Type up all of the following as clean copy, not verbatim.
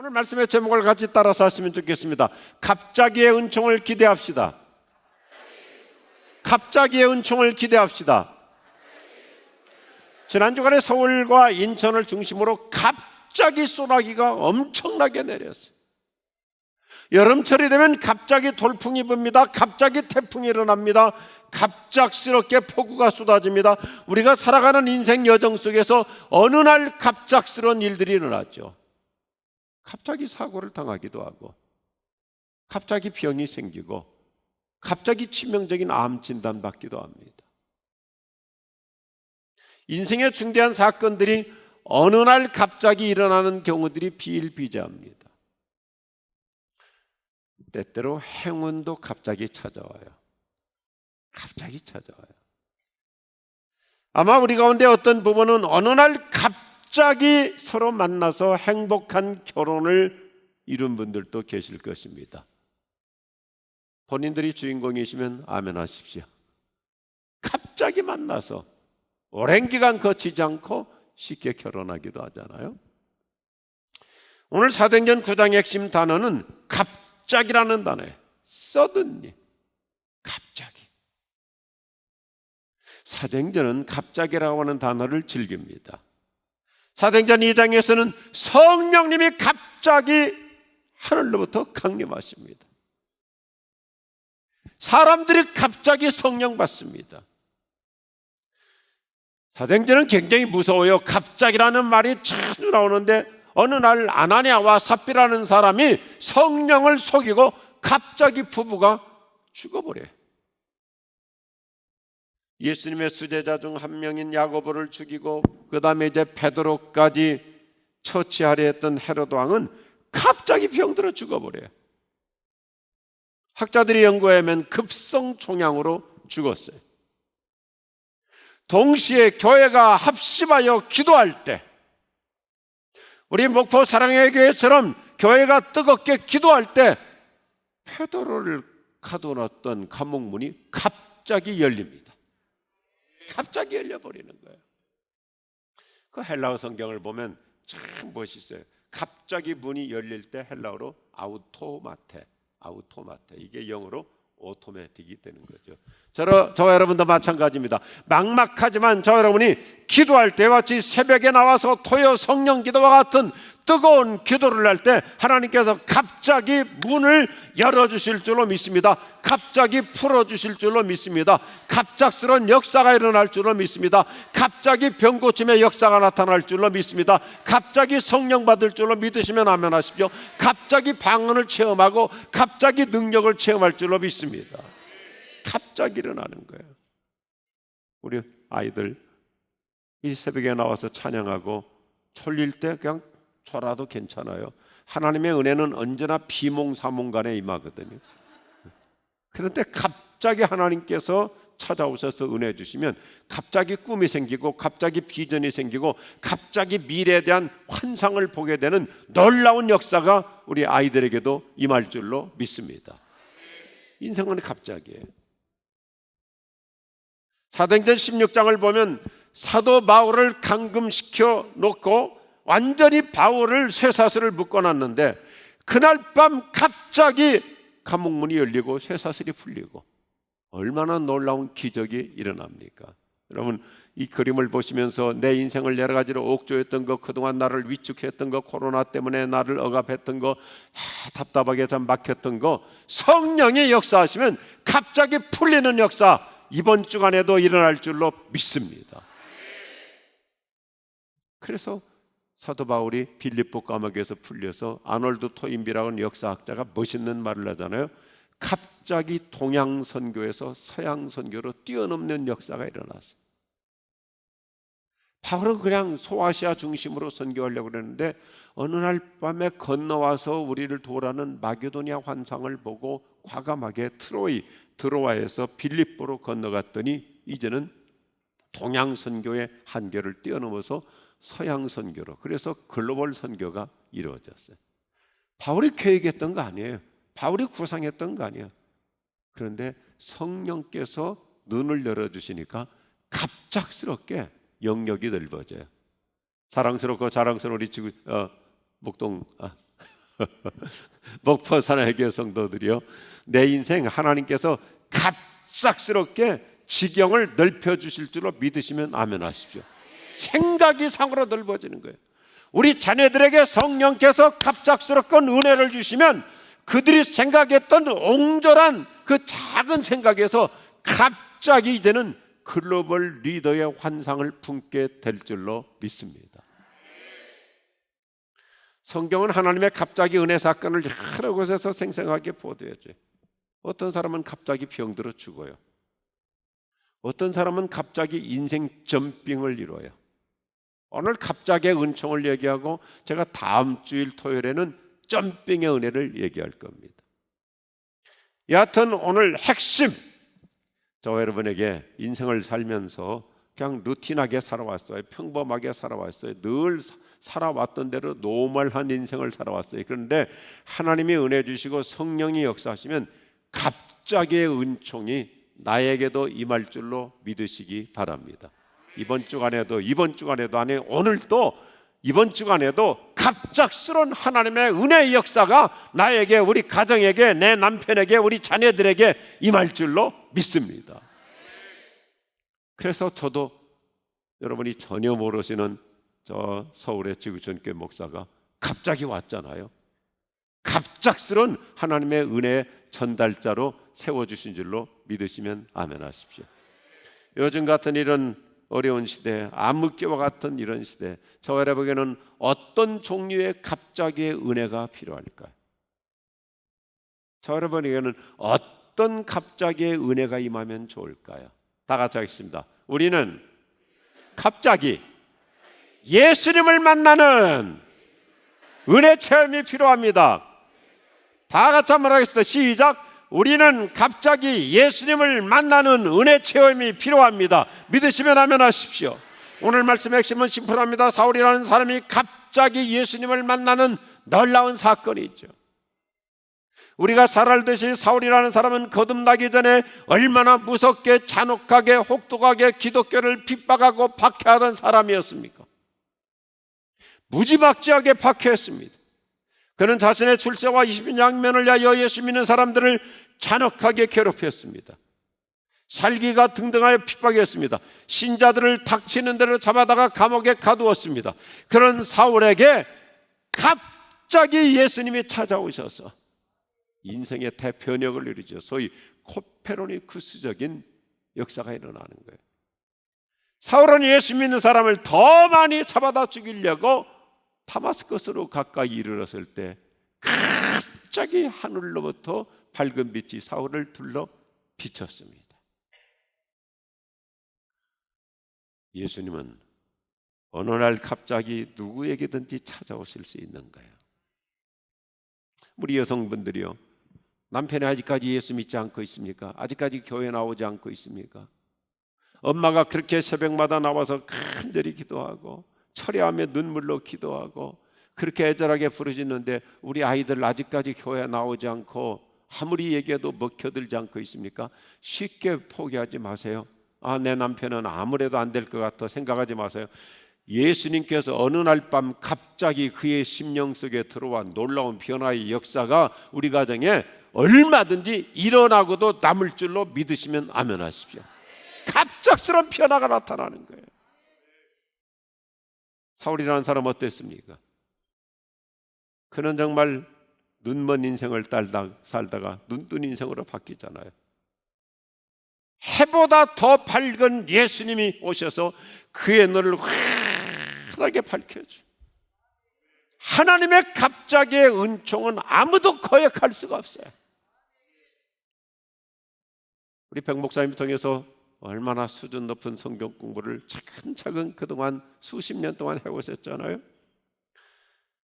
오늘 말씀의 제목을 같이 따라서 하시면 좋겠습니다. 갑자기의 은총을 기대합시다. 갑자기의 은총을 기대합시다. 지난 주간에 서울과 인천을 중심으로 갑자기 소나기가 엄청나게 내렸어요. 여름철이 되면 갑자기 돌풍이 붑니다. 갑자기 태풍이 일어납니다. 갑작스럽게 폭우가 쏟아집니다. 우리가 살아가는 인생 여정 속에서 어느 날 갑작스러운 일들이 일어났죠. 갑자기 사고를 당하기도 하고, 갑자기 병이 생기고, 갑자기 치명적인 암 진단 받기도 합니다. 인생의 중대한 사건들이 어느 날 갑자기 일어나는 경우들이 비일비재합니다. 때때로 행운도 갑자기 찾아와요. 갑자기 찾아와요. 아마 우리 가운데 어떤 부부는 어느 날 갑자기 서로 만나서 행복한 결혼을 이룬 분들도 계실 것입니다. 본인들이 주인공이시면 아멘 하십시오. 갑자기 만나서 오랜 기간 거치지 않고 쉽게 결혼하기도 하잖아요. 오늘 사도행전 9장의 핵심 단어는 갑자기라는 단어예요. suddenly, 갑자기. 사도행전은 갑자기라고 하는 단어를 즐깁니다. 사도행전 2장에서는 성령님이 갑자기 하늘로부터 강림하십니다. 사람들이 갑자기 성령 받습니다. 사도행전은 굉장히 무서워요. 갑자기라는 말이 자주 나오는데 어느 날 아나니아와 삽비라는 사람이 성령을 속이고 갑자기 부부가 죽어버려요. 예수님의 수제자 중 한 명인 야고보를 죽이고 그 다음에 이제 베드로까지 처치하려 했던 헤로드 왕은 갑자기 병들어 죽어버려요. 학자들이 연구하면 급성종양으로 죽었어요. 동시에 교회가 합심하여 기도할 때, 우리 목포 사랑의 교회처럼 교회가 뜨겁게 기도할 때 베드로를 가둬놨던 감옥문이 갑자기 열립니다. 갑자기 열려버리는 거예요. 그 헬라어 성경을 보면 참 멋있어요. 갑자기 문이 열릴 때 헬라어로 아우토마테, 이게 영어로 오토매틱이 되는 거죠. 저와 여러분도 마찬가지입니다. 막막하지만 저 여러분이 기도할 때 같이 새벽에 나와서 토요 성령 기도와 같은 뜨거운 기도를 할 때 하나님께서 갑자기 문을 열어주실 줄로 믿습니다. 갑자기 풀어주실 줄로 믿습니다. 갑작스러운 역사가 일어날 줄로 믿습니다. 갑자기 병고침의 역사가 나타날 줄로 믿습니다. 갑자기 성령 받을 줄로 믿으시면 아멘 하십시오. 갑자기 방언을 체험하고 갑자기 능력을 체험할 줄로 믿습니다. 갑자기 일어나는 거예요. 우리 아이들 이 새벽에 나와서 찬양하고 졸릴 때 그냥 졸아도 괜찮아요. 하나님의 은혜는 언제나 비몽사몽간에 임하거든요. 그런데 갑자기 하나님께서 찾아오셔서 은혜 주시면 갑자기 꿈이 생기고 갑자기 비전이 생기고 갑자기 미래에 대한 환상을 보게 되는 놀라운 역사가 우리 아이들에게도 임할 줄로 믿습니다. 인생은 갑자기예요. 사도행전 16장을 보면 사도 바울을 감금시켜 놓고 완전히 바울을 쇠사슬을 묶어놨는데 그날 밤 갑자기 감옥문이 열리고 쇠사슬이 풀리고 얼마나 놀라운 기적이 일어납니까? 여러분, 이 그림을 보시면서 내 인생을 여러 가지로 옥조했던 거, 그동안 나를 위축했던 거, 코로나 때문에 나를 억압했던 거, 답답하게 참 막혔던 거, 성령이 역사하시면 갑자기 풀리는 역사 이번 주간에도 일어날 줄로 믿습니다. 그래서 사도 바울이 빌립보 감옥에서 풀려서 아놀드 토인비라고 하는 역사학자가 멋있는 말을 하잖아요. 갑자기 동양 선교에서 서양 선교로 뛰어넘는 역사가 일어났어요. 바울은 그냥 소아시아 중심으로 선교하려고 그랬는데 어느 날 밤에 건너와서 우리를 도우라는 마게도니아 환상을 보고 과감하게 드로아에서 빌립보로 건너갔더니 이제는 동양 선교의 한계를 뛰어넘어서 서양 선교로, 그래서 글로벌 선교가 이루어졌어요. 바울이 계획했던 거 아니에요. 바울이 구상했던 거 아니에요. 그런데 성령께서 눈을 열어주시니까 갑작스럽게 영역이 넓어져요. 사랑스럽고 자랑스러운 우리 목동 목포 사랑의 성도들이요, 내 인생 하나님께서 갑작스럽게 지경을 넓혀주실 줄로 믿으시면 아멘 하십시오. 생각 이상으로 넓어지는 거예요. 우리 자녀들에게 성령께서 갑작스럽건 은혜를 주시면 그들이 생각했던 옹졸한 그 작은 생각에서 갑자기 이제는 글로벌 리더의 환상을 품게 될 줄로 믿습니다. 성경은 하나님의 갑자기 은혜 사건을 여러 곳에서 생생하게 보도해줘요. 어떤 사람은 갑자기 병들어 죽어요. 어떤 사람은 갑자기 인생 점핑을 이뤄요. 오늘 갑자기의 은총을 얘기하고 제가 다음 주일 토요일에는 점핑의 은혜를 얘기할 겁니다. 여하튼 오늘 핵심, 저와 여러분에게 인생을 살면서 그냥 루틴하게 살아왔어요. 평범하게 살아왔어요. 늘 살아왔던 대로 노멀한 인생을 살아왔어요. 그런데 하나님이 은혜 주시고 성령이 역사하시면 갑자기의 은총이 나에게도 임할 줄로 믿으시기 바랍니다. 이번 주간에도 아니 오늘도 이번 주간에도 갑작스러운 하나님의 은혜의 역사가 나에게, 우리 가정에게, 내 남편에게, 우리 자녀들에게 임할 줄로 믿습니다. 그래서 저도 여러분이 전혀 모르시는 저 서울의 지구촌교회 목사가 갑자기 왔잖아요. 갑작스러운 하나님의 은혜의 전달자로 세워주신 줄로 믿으시면 아멘 하십시오. 요즘 같은 이런 어려운 시대, 암흑기와 같은 이런 시대, 저와 여러분에게는 어떤 종류의 갑자기의 은혜가 필요할까요? 저와 여러분에게는 어떤 갑자기의 은혜가 임하면 좋을까요? 다 같이 하겠습니다. 우리는 갑자기 예수님을 만나는 은혜 체험이 필요합니다. 다 같이 한번 하겠습니다. 시작. 우리는 갑자기 예수님을 만나는 은혜 체험이 필요합니다. 믿으시면 아멘 하십시오. 오늘 말씀의 핵심은 심플합니다. 사울이라는 사람이 갑자기 예수님을 만나는 놀라운 사건이 있죠. 우리가 잘 알듯이 사울이라는 사람은 거듭나기 전에 얼마나 무섭게 잔혹하게 혹독하게 기독교를 핍박하고 박해하던 사람이었습니까? 무지막지하게 박해했습니다. 그는 자신의 출세와 20인 양면을 위하여 예수 믿는 사람들을 잔혹하게 괴롭혔습니다. 살기가 등등하여 핍박했습니다. 신자들을 닥치는 대로 잡아다가 감옥에 가두었습니다. 그런 사울에게 갑자기 예수님이 찾아오셔서 인생의 대변혁을 이루죠. 소위 코페르니쿠스적인 역사가 일어나는 거예요. 사울은 예수 믿는 사람을 더 많이 잡아다 죽이려고 다마스커스로 가까이 이르렀을 때 갑자기 하늘로부터 밝은 빛이 사울을 둘러 비쳤습니다. 예수님은 어느 날 갑자기 누구에게든지 찾아오실 수 있는 거예요. 우리 여성분들이요, 남편이 아직까지 예수 믿지 않고 있습니까? 아직까지 교회 나오지 않고 있습니까? 엄마가 그렇게 새벽마다 나와서 간절히 기도하고 철야하며 눈물로 기도하고 그렇게 애절하게 부르짖는데 우리 아이들 아직까지 교회 나오지 않고 아무리 얘기해도 먹혀들지 않고 있습니까? 쉽게 포기하지 마세요. 내 남편은 아무래도 안 될 것 같아 생각하지 마세요. 예수님께서 어느 날 밤 갑자기 그의 심령 속에 들어와 놀라운 변화의 역사가 우리 가정에 얼마든지 일어나고도 남을 줄로 믿으시면 아멘 하십시오. 갑작스러운 변화가 나타나는 거예요. 사울이라는 사람 어땠습니까? 그는 정말 눈먼 인생을 살다가 눈뜬 인생으로 바뀌잖아요. 해보다 더 밝은 예수님이 오셔서 그의 눈을 환하게 밝혀줘. 하나님의 갑자기의 은총은 아무도 거역할 수가 없어요. 우리 백 목사님 통해서 얼마나 수준 높은 성경 공부를 차근차근 그동안 수십 년 동안 해오셨잖아요.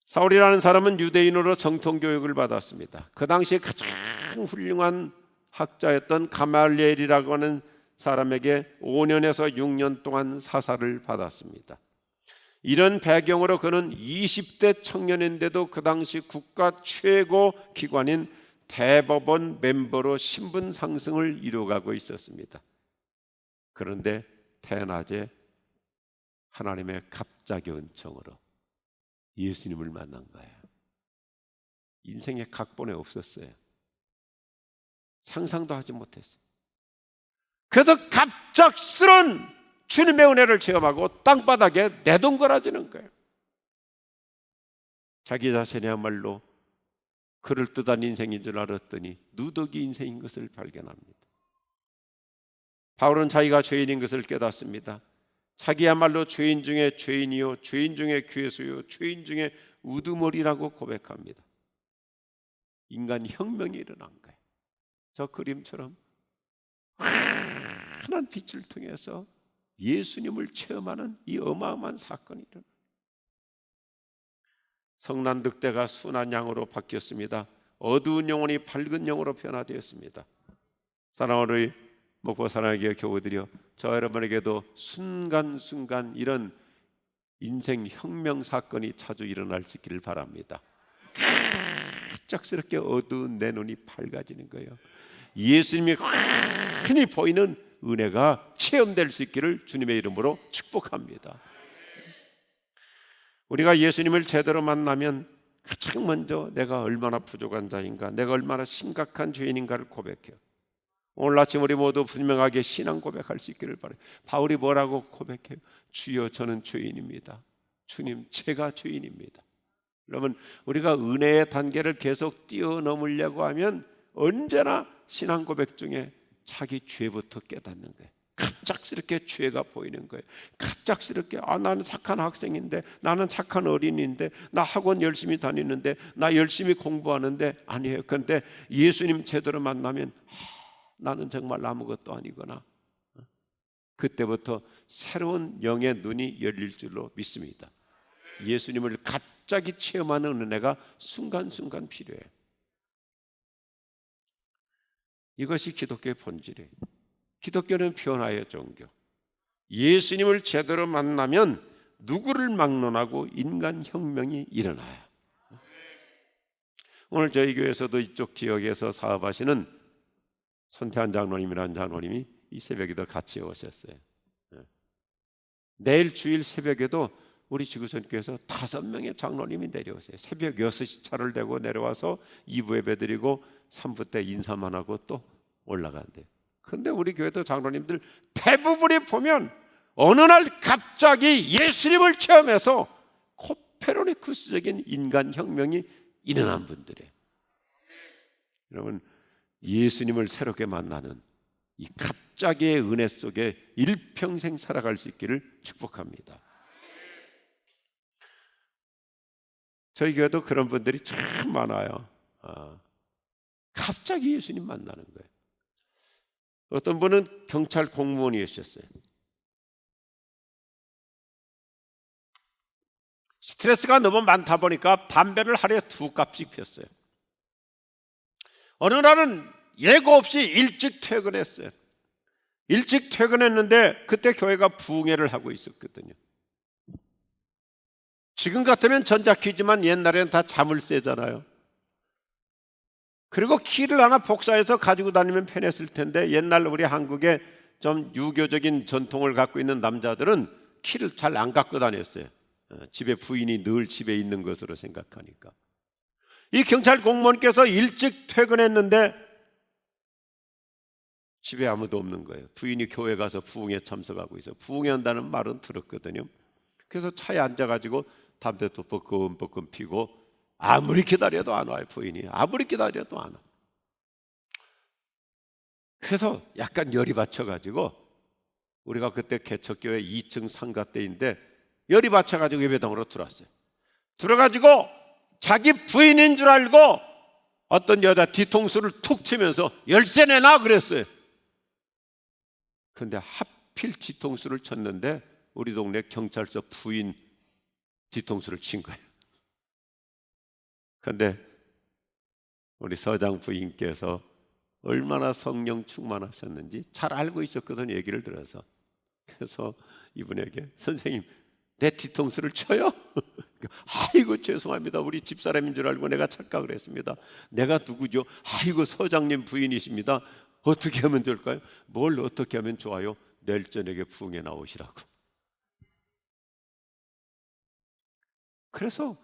사울이라는 사람은 유대인으로 정통교육을 받았습니다. 그 당시에 가장 훌륭한 학자였던 가말리엘이라고 하는 사람에게 5년에서 6년 동안 사사를 받았습니다. 이런 배경으로 그는 20대 청년인데도 그 당시 국가 최고 기관인 대법원 멤버로 신분 상승을 이루어가고 있었습니다. 그런데 대낮에 하나님의 갑자기 은총으로 예수님을 만난 거예요. 인생의 각본에 없었어요. 상상도 하지 못했어요. 그래서 갑작스런 주님의 은혜를 체험하고 땅바닥에 내동거라지는 거예요. 자기 자신이야말로 그럴듯한 인생인 줄 알았더니 누더기 인생인 것을 발견합니다. 바울은 자기가 죄인인 것을 깨닫습니다. 자기야말로 죄인 중에 죄인이요 죄인 중에 괴수요 죄인 중에 우두머리라고 고백합니다. 인간 혁명이 일어난 거예요. 저 그림처럼 환한 빛을 통해서 예수님을 체험하는 이 어마어마한 사건이 일어나요. 성난득대가 순한 양으로 바뀌었습니다. 어두운 영혼이 밝은 영으로 변화되었습니다. 사랑하는 우리 목포 사랑의 교회 교우들이여, 저 여러분에게도 순간순간 이런 인생 혁명 사건이 자주 일어날 수 있기를 바랍니다. 갑작스럽게 어두운 내 눈이 밝아지는 거예요. 예수님이 흔히 보이는 은혜가 체험될 수 있기를 주님의 이름으로 축복합니다. 우리가 예수님을 제대로 만나면 가장 먼저 내가 얼마나 부족한 자인가, 내가 얼마나 심각한 죄인인가를 고백해요. 오늘 아침 우리 모두 분명하게 신앙 고백할 수 있기를 바라요. 바울이 뭐라고 고백해요? 주여 저는 죄인입니다. 주님 제가 죄인입니다. 여러분, 우리가 은혜의 단계를 계속 뛰어넘으려고 하면 언제나 신앙 고백 중에 자기 죄부터 깨닫는 거예요. 갑작스럽게 죄가 보이는 거예요. 갑작스럽게 나는 착한 학생인데, 나는 착한 어린이인데, 나 학원 열심히 다니는데, 나 열심히 공부하는데, 아니에요. 그런데 예수님 제대로 만나면 나는 정말 아무것도 아니구나. 그때부터 새로운 영의 눈이 열릴 줄로 믿습니다. 예수님을 갑자기 체험하는 은혜가 순간순간 필요해요. 이것이 기독교의 본질이에요. 기독교는 변화의 종교. 예수님을 제대로 만나면 누구를 막론하고 인간 혁명이 일어나요. 오늘 저희 교회에서도 이쪽 지역에서 사업하시는 손태한 장로님이라는 장로님이 이 새벽에도 같이 오셨어요. 내일 주일 새벽에도 우리 지구촌교회에서 5명의 장로님이 내려오세요. 새벽 6시 차를 대고 내려와서 2부 예배 드리고 3부 때 인사만 하고 또 올라간대요. 근데 우리 교회도 장로님들 대부분이 보면 어느 날 갑자기 예수님을 체험해서 코페르니쿠스적인 인간 혁명이 일어난 분들이에요. 여러분, 예수님을 새롭게 만나는 이 갑자기의 은혜 속에 일평생 살아갈 수 있기를 축복합니다. 저희 교회도 그런 분들이 참 많아요. 갑자기 예수님 만나는 거예요. 어떤 분은 경찰 공무원이셨어요. 스트레스가 너무 많다 보니까 담배를 하루에 2갑씩 폈어요. 어느 날은 예고 없이 일찍 퇴근했어요. 일찍 퇴근했는데 그때 교회가 부흥회를 하고 있었거든요. 지금 같으면 전자키지만 옛날에는 다 자물쇠잖아요. 그리고 키를 하나 복사해서 가지고 다니면 편했을 텐데, 옛날 우리 한국에 좀 유교적인 전통을 갖고 있는 남자들은 키를 잘 안 갖고 다녔어요. 집에 부인이 늘 집에 있는 것으로 생각하니까. 이 경찰 공무원께서 일찍 퇴근했는데 집에 아무도 없는 거예요. 부인이 교회 가서 부흥회 참석하고 있어요. 부흥회 한다는 말은 들었거든요. 그래서 차에 앉아가지고 담배도 뻐끔뻐끔 피고 아무리 기다려도 안 와요. 부인이 아무리 기다려도 안 와. 그래서 약간 열이 받쳐가지고, 우리가 그때 개척교회 2층 상가대인데 열이 받쳐가지고 예배당으로 들어왔어요. 들어가지고 자기 부인인 줄 알고 어떤 여자 뒤통수를 툭 치면서 열쇠 내놔 그랬어요. 근데 하필 뒤통수를 쳤는데 우리 동네 경찰서 부인 뒤통수를 친 거예요. 그런데 우리 서장 부인께서 얼마나 성령 충만하셨는지 잘 알고 있었거든, 얘기를 들어서. 그래서 이분에게, 선생님 내 뒤통수를 쳐요? 아이고 죄송합니다, 우리 집사람인 줄 알고 내가 착각을 했습니다. 내가 누구죠? 아이고 서장님 부인이십니다. 어떻게 하면 될까요? 뭘 어떻게 하면 좋아요? 내일 저녁에 부흥에 나오시라고. 그래서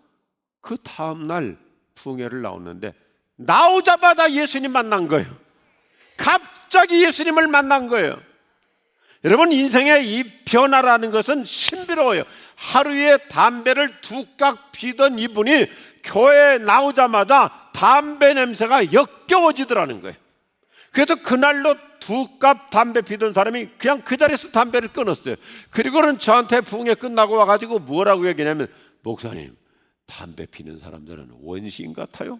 그 다음날 부흥회를 나오는데 나오자마자 예수님 만난 거예요. 갑자기 예수님을 만난 거예요. 여러분, 인생의 이 변화라는 것은 신비로워요. 하루에 담배를 2깍 피던 이분이 교회에 나오자마자 담배 냄새가 역겨워지더라는 거예요. 그래서 그날로 2깍 담배 피던 사람이 그냥 그 자리에서 담배를 끊었어요. 그리고는 저한테 부흥회 끝나고 와가지고 뭐라고 얘기냐면, 목사님, 담배 피는 사람들은 원시인 같아요.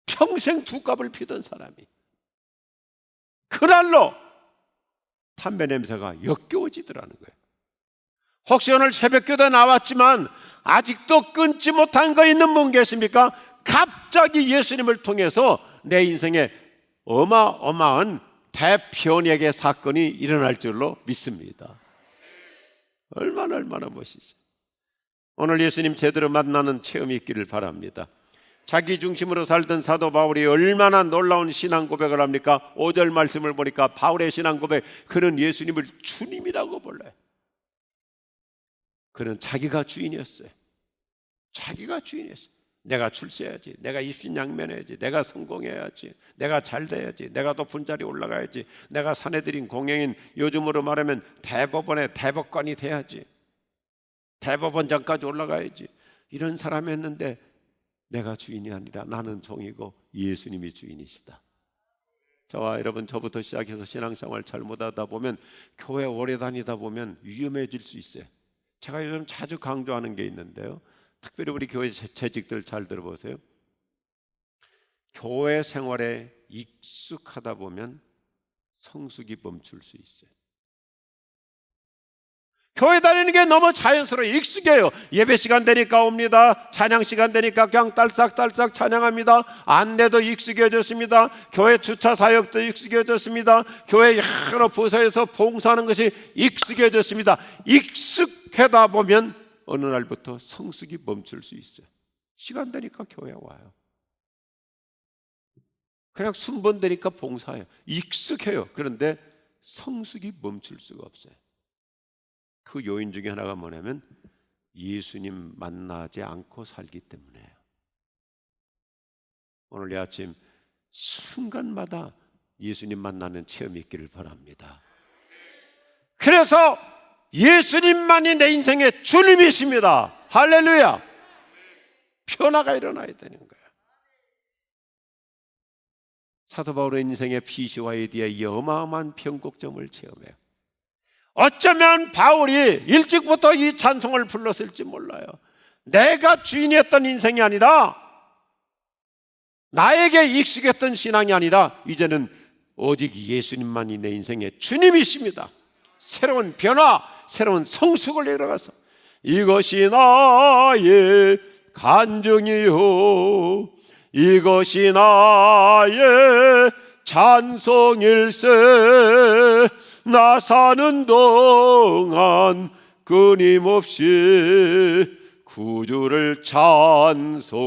평생 2깍을 피던 사람이 그날로 담배 냄새가 역겨워지더라는 거예요. 혹시 오늘 새벽기도에 나왔지만 아직도 끊지 못한 거 있는 분 계십니까? 갑자기 예수님을 통해서 내 인생에 어마어마한 대변혁의 사건이 일어날 줄로 믿습니다. 얼마나 멋있어요. 오늘 예수님 제대로 만나는 체험이 있기를 바랍니다. 자기 중심으로 살던 사도 바울이 얼마나 놀라운 신앙 고백을 합니까? 5절 말씀을 보니까 바울의 신앙 고백, 그는 예수님을 주님이라고 불러요. 그는 자기가 주인이었어요. 자기가 주인이었어요. 내가 출세해야지, 내가 입신양면해야지, 내가 성공해야지, 내가 잘 돼야지, 내가 높은 자리에 올라가야지, 내가 사내들인 공영인, 요즘으로 말하면 대법원의 대법관이 돼야지, 대법원장까지 올라가야지, 이런 사람이었는데 내가 주인이 아니라 나는 종이고 예수님이 주인이시다. 저와 여러분, 저부터 시작해서 신앙생활 잘못하다 보면, 교회 오래 다니다 보면 위험해질 수 있어요. 제가 요즘 자주 강조하는 게 있는데요, 특별히 우리 교회 재직들 잘 들어보세요. 교회 생활에 익숙하다 보면 성숙이 멈출 수 있어요. 교회 다니는 게 너무 자연스러워요. 익숙해요. 예배 시간 되니까 옵니다. 찬양 시간 되니까 그냥 딸싹딸싹 찬양합니다. 안내도 익숙해졌습니다. 교회 주차 사역도 익숙해졌습니다. 교회 여러 부서에서 봉사하는 것이 익숙해졌습니다. 익숙하다 보면 어느 날부터 성숙이 멈출 수 있어요. 시간 되니까 교회 와요. 그냥 순번 되니까 봉사해요. 익숙해요. 그런데 성숙이 멈출 수가 없어요. 그 요인 중에 하나가 뭐냐면 예수님 만나지 않고 살기 때문에요. 오늘 이 아침 순간마다 예수님 만나는 체험이 있기를 바랍니다. 그래서 예수님만이 내 인생의 주님이십니다. 할렐루야. 변화가 일어나야 되는 거예요. 사도 바울의 인생의 피시와 에디에 이 어마어마한 변곡점을 체험해요. 어쩌면 바울이 일찍부터 이 찬송을 불렀을지 몰라요. 내가 주인이었던 인생이 아니라, 나에게 익숙했던 신앙이 아니라 이제는 오직 예수님만이 내 인생의 주님이십니다. 새로운 변화, 새로운 성숙을 이뤄가서 이것이 나의 간증이요, 이것이 나의 찬송일세, 나 사는 동안 끊임없이 구주를 찬송하리로다.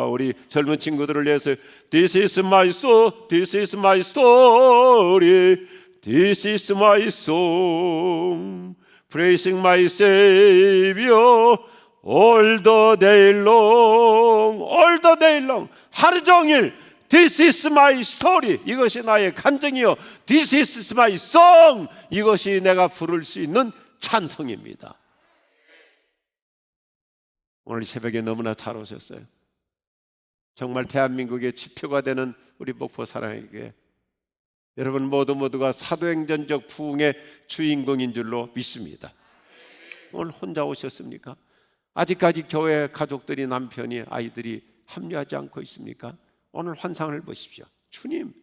우리 젊은 친구들을 위해서 This is my soul, this is my story, this is my song, praising my Savior all the day long, all the day long. 하루 종일 This is my story, 이것이 나의 간증이요, This is my song, 이것이 내가 부를 수 있는 찬송입니다. 오늘 새벽에 너무나 잘 오셨어요. 정말 대한민국의 지표가 되는 우리 목포 사랑에게 여러분 모두가 사도행전적 부흥의 주인공인 줄로 믿습니다. 오늘 혼자 오셨습니까? 아직까지 교회 가족들이, 남편이, 아이들이 합류하지 않고 있습니까? 오늘 환상을 보십시오. 주님,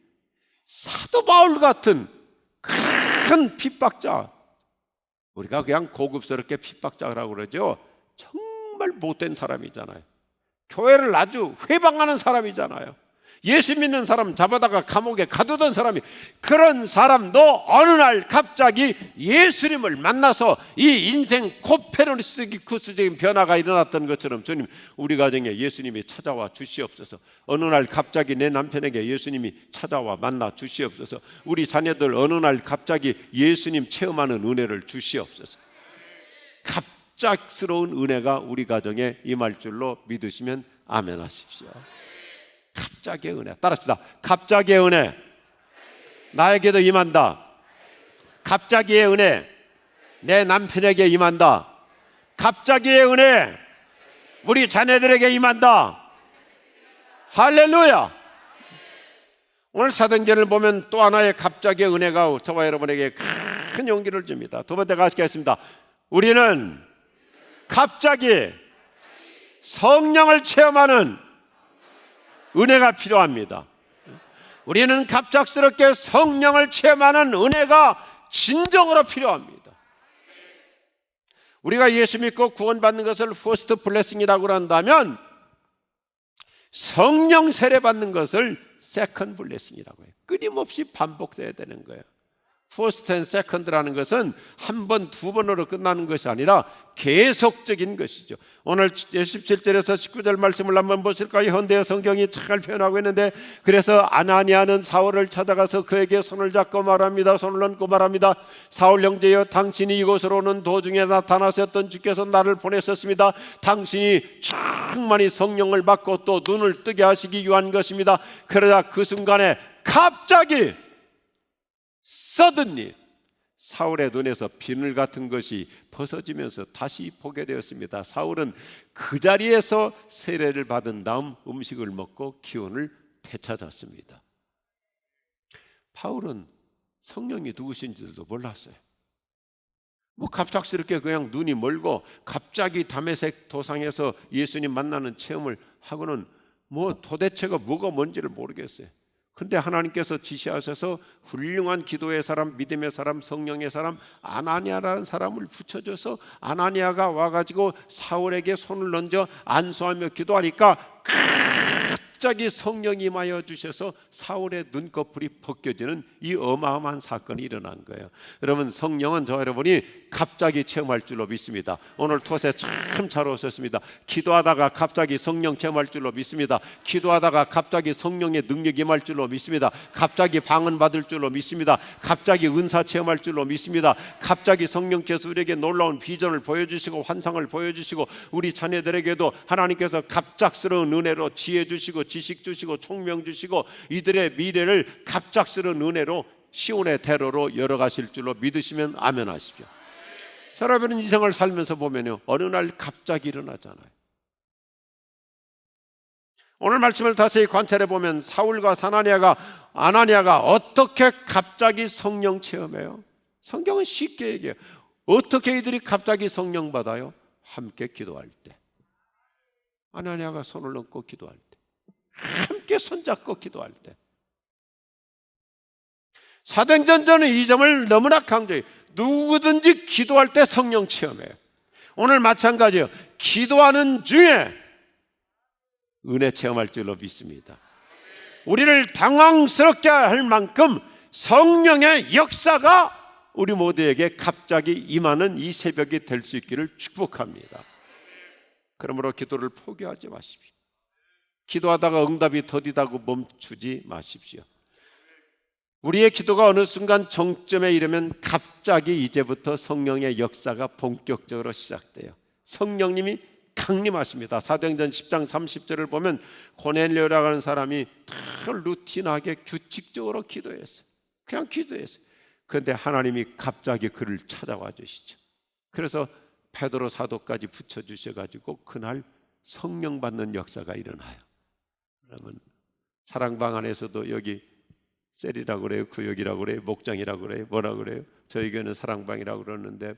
사도 바울 같은 큰 핍박자, 우리가 그냥 고급스럽게 핍박자라고 그러죠. 정말 못된 사람이잖아요. 교회를 아주 회방하는 사람이잖아요. 예수 믿는 사람 잡아다가 감옥에 가두던 사람이, 그런 사람도 어느 날 갑자기 예수님을 만나서 이 인생 코페르니쿠스적인 변화가 일어났던 것처럼, 주님, 우리 가정에 예수님이 찾아와 주시옵소서. 어느 날 갑자기 내 남편에게 예수님이 찾아와 만나 주시옵소서. 우리 자녀들 어느 날 갑자기 예수님 체험하는 은혜를 주시옵소서. 갑작스러운 은혜가 우리 가정에 임할 줄로 믿으시면 아멘 하십시오. 갑자기의 은혜. 따라합시다. 갑자기의 은혜 나에게도 임한다. 갑자기의 은혜 내 남편에게 임한다. 갑자기의 은혜 우리 자녀들에게 임한다. 할렐루야. 오늘 사도행전을 보면 또 하나의 갑자기의 은혜가 저와 여러분에게 큰 용기를 줍니다. 두 번째 같이 하겠습니다. 우리는 갑자기 성령을 체험하는 은혜가 필요합니다. 우리는 갑작스럽게 성령을 체험하는 은혜가 진정으로 필요합니다. 우리가 예수 믿고 구원받는 것을 퍼스트 블레싱이라고 한다면 성령 세례 받는 것을 세컨드 블레싱이라고 해요. 끊임없이 반복돼야 되는 거예요. 퍼스트 앤 세컨드라는 것은 한 번, 두 번으로 끝나는 것이 아니라 계속적인 것이죠. 오늘 17절에서 19절 말씀을 한번 보실까요? 현대의 성경이 잘 표현하고 있는데, 그래서 아나니아는 사울을 찾아가서 그에게 손을 잡고 말합니다. 손을 얹고 말합니다. 사울 형제여, 당신이 이곳으로 오는 도중에 나타나셨던 주께서 나를 보내셨습니다. 당신이 충만히 성령을 받고 또 눈을 뜨게 하시기 위한 것입니다. 그러자 그 순간에 갑자기 suddenly 사울의 눈에서 비늘 같은 것이 벗어지면서 다시 보게 되었습니다. 사울은 그 자리에서 세례를 받은 다음 음식을 먹고 기운을 되찾았습니다. 바울은 성령이 누구신지도 몰랐어요. 갑작스럽게 그냥 눈이 멀고 갑자기 다메섹 도상에서 예수님 만나는 체험을 하고는 도대체가 뭐가 뭔지를 모르겠어요. 근데 하나님께서 지시하셔서 훌륭한 기도의 사람, 믿음의 사람, 성령의 사람 아나니아라는 사람을 붙여줘서 아나니아가 와가지고 사울에게 손을 얹어 안수하며 기도하니까 갑자기 성령이 임하여 주셔서 사울의 눈꺼풀이 벗겨지는 이 어마어마한 사건이 일어난 거예요. 여러분, 성령은 저 여러분이 갑자기 체험할 줄로 믿습니다. 오늘 톳에 참 잘 오셨습니다. 기도하다가 갑자기 성령 체험할 줄로 믿습니다. 기도하다가 갑자기 성령의 능력이 임할 줄로 믿습니다. 갑자기 방언 받을 줄로 믿습니다. 갑자기 은사 체험할 줄로 믿습니다. 갑자기 성령께서 우리에게 놀라운 비전을 보여주시고 환상을 보여주시고 우리 자녀들에게도 하나님께서 갑작스러운 은혜로 지혜 주시고 지식 주시고 총명 주시고 이들의 미래를 갑작스러운 은혜로 시온의 대로로 열어가실 줄로 믿으시면 아멘 하십시오. 여러분은 인생을 살면서 보면요, 어느 날 갑자기 일어나잖아요. 오늘 말씀을 다시 관찰해 보면 사울과 아나니아가 어떻게 갑자기 성령 체험해요? 성경은 쉽게 얘기해요. 어떻게 이들이 갑자기 성령 받아요? 함께 기도할 때. 아나니아가 손을 얹고 기도할 때, 함께 손잡고 기도할 때. 사도행전은 이 점을 너무나 강조해요. 누구든지 기도할 때 성령 체험해요. 오늘 마찬가지예요. 기도하는 중에 은혜 체험할 줄로 믿습니다. 우리를 당황스럽게 할 만큼 성령의 역사가 우리 모두에게 갑자기 임하는 이 새벽이 될 수 있기를 축복합니다. 그러므로 기도를 포기하지 마십시오. 기도하다가 응답이 더디다고 멈추지 마십시오. 우리의 기도가 어느 순간 정점에 이르면 갑자기 이제부터 성령의 역사가 본격적으로 시작돼요. 성령님이 강림하십니다. 사도행전 10장 30절을 보면 고넬료라고 하는 사람이 다 루틴하게 규칙적으로 기도했어요. 그냥 기도했어요. 그런데 하나님이 갑자기 그를 찾아와 주시죠. 그래서 베드로 사도까지 붙여주셔가지고 그날 성령 받는 역사가 일어나요. 여러분, 사랑방 안에서도 여기 셀이라고 그래요, 구역이라고 그래요, 목장이라고 그래요, 뭐라고 그래요? 저희 교회는 사랑방이라고 그러는데,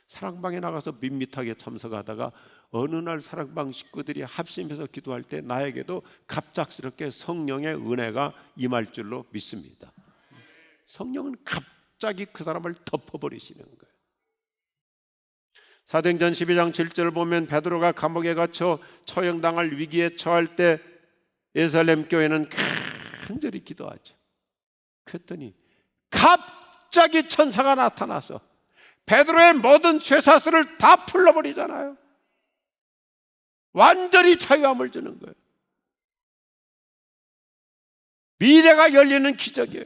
사랑방에 나가서 밋밋하게 참석하다가 어느 날 사랑방 식구들이 합심해서 기도할 때 나에게도 갑작스럽게 성령의 은혜가 임할 줄로 믿습니다. 성령은 갑자기 그 사람을 덮어버리시는 거예요. 사도행전 12장 7절을 보면 베드로가 감옥에 갇혀 처형당할 위기에 처할 때 예루살렘 교회는 간절히 기도하죠. 그랬더니 갑자기 천사가 나타나서 베드로의 모든 쇠사슬을 다 풀어버리잖아요. 완전히 자유함을 주는 거예요. 미래가 열리는 기적이에요.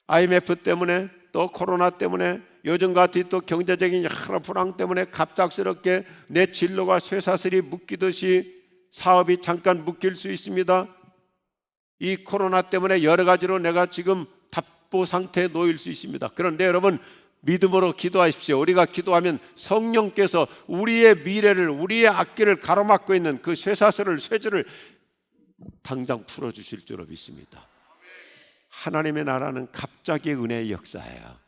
IMF 때문에 또 코로나 때문에 요즘 같이 또 경제적인 여러 불황 때문에 갑작스럽게 내 진로가 쇠사슬이 묶이듯이 사업이 잠깐 묶일 수 있습니다. 이 코로나 때문에 여러 가지로 내가 지금 답보 상태에 놓일 수 있습니다. 그런데 여러분, 믿음으로 기도하십시오. 우리가 기도하면 성령께서 우리의 미래를, 우리의 앞길을 가로막고 있는 그 쇠사슬을, 쇠줄을 당장 풀어주실 줄로 믿습니다. 하나님의 나라는 갑자기의 은혜의 역사예요.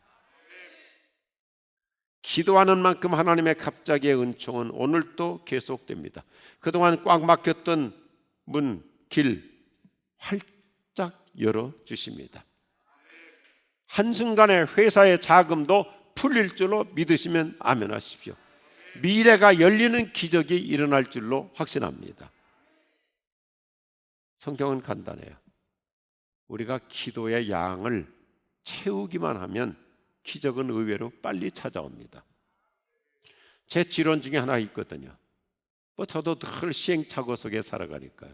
기도하는 만큼 하나님의 갑자기의 은총은 오늘도 계속됩니다. 그동안 꽉 막혔던 문, 길 활짝 열어주십니다. 한순간에 회사의 자금도 풀릴 줄로 믿으시면 아멘 하십시오. 미래가 열리는 기적이 일어날 줄로 확신합니다. 성경은 간단해요. 우리가 기도의 양을 채우기만 하면 기적은 의외로 빨리 찾아옵니다. 제 지론 중에 하나 있거든요. 저도 늘 시행착오 속에 살아가니까요.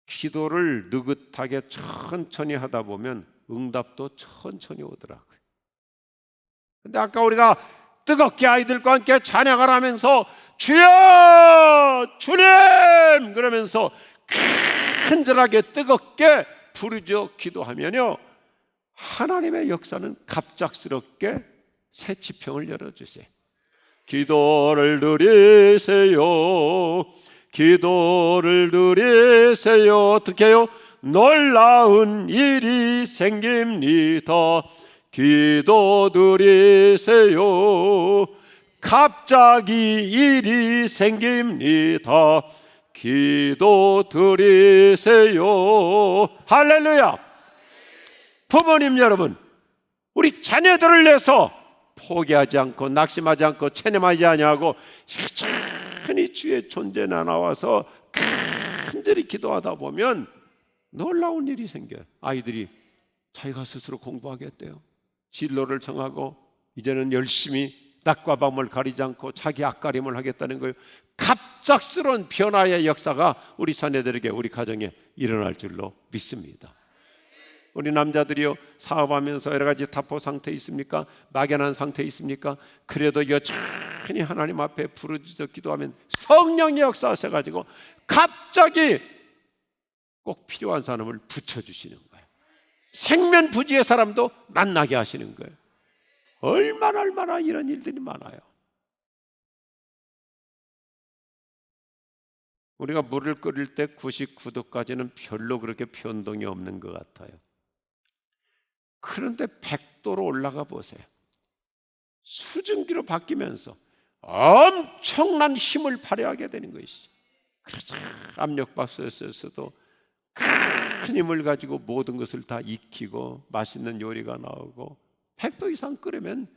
기도를 느긋하게 천천히 하다 보면 응답도 천천히 오더라고요. 근데 아까 우리가 뜨겁게 아이들과 함께 찬양을 하면서 주여 주님 그러면서 간절하게 뜨겁게 부르짖어 기도하면요, 하나님의 역사는 갑작스럽게 새 지평을 열어주세요. 기도를 드리세요. 기도를 드리세요. 어떻게 해요? 놀라운 일이 생깁니다. 기도 드리세요. 갑자기 일이 생깁니다. 기도 드리세요. 할렐루야. 부모님 여러분, 우리 자녀들을 위해서 포기하지 않고 낙심하지 않고 체념하지 아니하고 천천히 주의 존재에 나와서 간절히 기도하다 보면 놀라운 일이 생겨요. 아이들이 자기가 스스로 공부하겠대요. 진로를 정하고 이제는 열심히 낮과 밤을 가리지 않고 자기 앞가림을 하겠다는 거예요. 갑작스러운 변화의 역사가 우리 자녀들에게, 우리 가정에 일어날 줄로 믿습니다. 우리 남자들이요, 사업하면서 여러 가지 답보 상태에 있습니까? 막연한 상태에 있습니까? 그래도 여전히 하나님 앞에 부르짖어 기도하면 성령의 역사하셔가지고 갑자기 꼭 필요한 사람을 붙여주시는 거예요. 생면부지의 사람도 만나게 하시는 거예요. 얼마나 이런 일들이 많아요. 우리가 물을 끓일 때 99도까지는 별로 그렇게 변동이 없는 것 같아요. 그런데 100도로 올라가 보세요. 수증기로 바뀌면서 엄청난 힘을 발휘하게 되는 것이죠. 그래서 압력밥솥에서도 큰 힘을 가지고 모든 것을 다 익히고 맛있는 요리가 나오고, 100도 이상 끓으면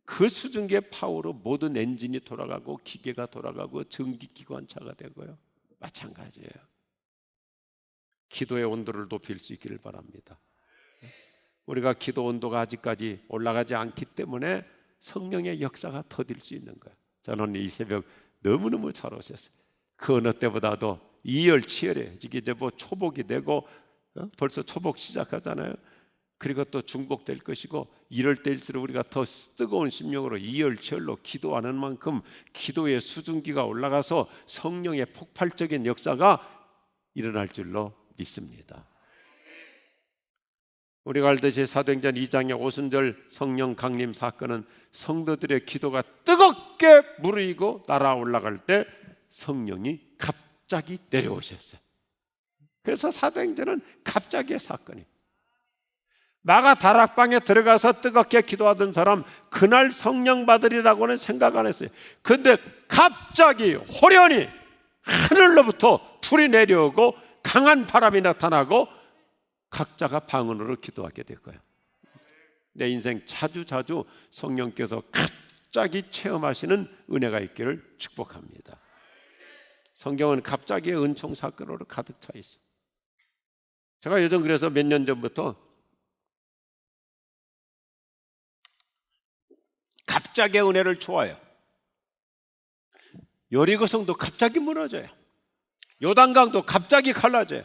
그 수증기의 파워로 모든 엔진이 돌아가고 기계가 돌아가고 전기기관차가 되고요. 마찬가지예요. 기도의 온도를 높일 수 있기를 바랍니다. 우리가 기도 온도가 아직까지 올라가지 않기 때문에 성령의 역사가 더딜 수 있는 거예요. 저는 이 새벽 너무너무 잘 오셨어요. 그 어느 때보다도 이열치열해. 이게 이제 초복이 되고 벌써 초복 시작하잖아요. 그리고 또 중복될 것이고, 이럴 때일수록 우리가 더 뜨거운 심령으로 이열치열로 기도하는 만큼 기도의 수증기가 올라가서 성령의 폭발적인 역사가 일어날 줄로 믿습니다. 우리가 알듯이 사도행전 2장의 오순절 성령 강림 사건은 성도들의 기도가 뜨겁게 무르익고 날아 올라갈 때 성령이 갑자기 내려오셨어요. 그래서 사도행전은 갑자기의 사건이에요. 마가 다락방에 들어가서 뜨겁게 기도하던 사람 그날 성령 받으리라고는 생각 안 했어요. 근데 갑자기 호련히 하늘로부터 불이 내려오고 강한 바람이 나타나고 각자가 방언으로 기도하게 될 거예요. 내 인생 자주 성령께서 갑자기 체험하시는 은혜가 있기를 축복합니다. 성경은 갑자기의 은총 사건으로 가득 차 있어요. 제가 예전 그래서 몇 년 전부터 갑자기의 은혜를 좋아해요. 여리고성도 갑자기 무너져요. 요단강도 갑자기 갈라져요.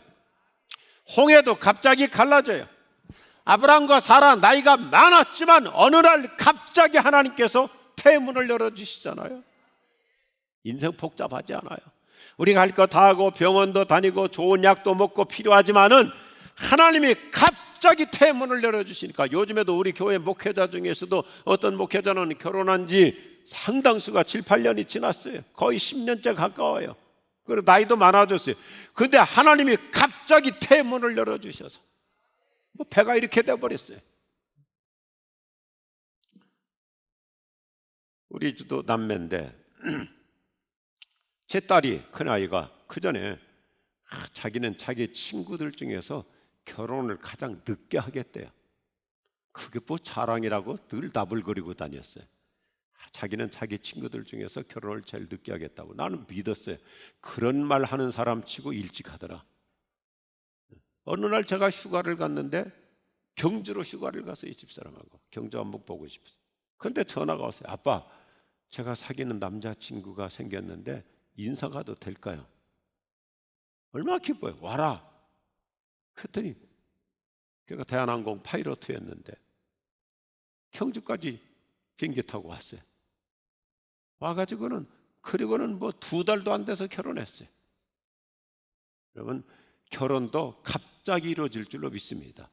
홍해도 갑자기 갈라져요. 아브라함과 사라 나이가 많았지만 어느 날 갑자기 하나님께서 태문을 열어주시잖아요. 인생 복잡하지 않아요. 우리가 할 거 다 하고 병원도 다니고 좋은 약도 먹고 필요하지만은 하나님이 갑자기 태문을 열어주시니까, 요즘에도 우리 교회 목회자 중에서도 어떤 목회자는 결혼한 지 상당수가 7, 8년이 지났어요. 거의 10년째 가까워요. 그리고 나이도 많아졌어요. 근데 하나님이 갑자기 태문을 열어주셔서 배가 이렇게 돼버렸어요. 우리 주도 남매인데 제 딸이, 큰아이가 그전에 자기는 자기 친구들 중에서 결혼을 가장 늦게 하겠대요. 그게 뭐 자랑이라고 늘 나불거리고 다녔어요. 자기는 자기 친구들 중에서 결혼을 제일 늦게 하겠다고. 나는 믿었어요. 그런 말 하는 사람 치고 일찍 하더라. 어느 날 제가 휴가를 갔는데 경주로 휴가를 가서 이 집사람하고 경주 한번 보고 싶어서. 근데 전화가 왔어요. 아빠, 제가 사귀는 남자친구가 생겼는데 인사 가도 될까요? 얼마나 기뻐요. 와라. 그랬더니 걔가 대한항공 파이러트였는데 경주까지 비행기 타고 왔어요. 와가지고는, 그리고는 뭐 2달도 안 돼서 결혼했어요. 여러분, 결혼도 갑자기 이루어질 줄로 믿습니다.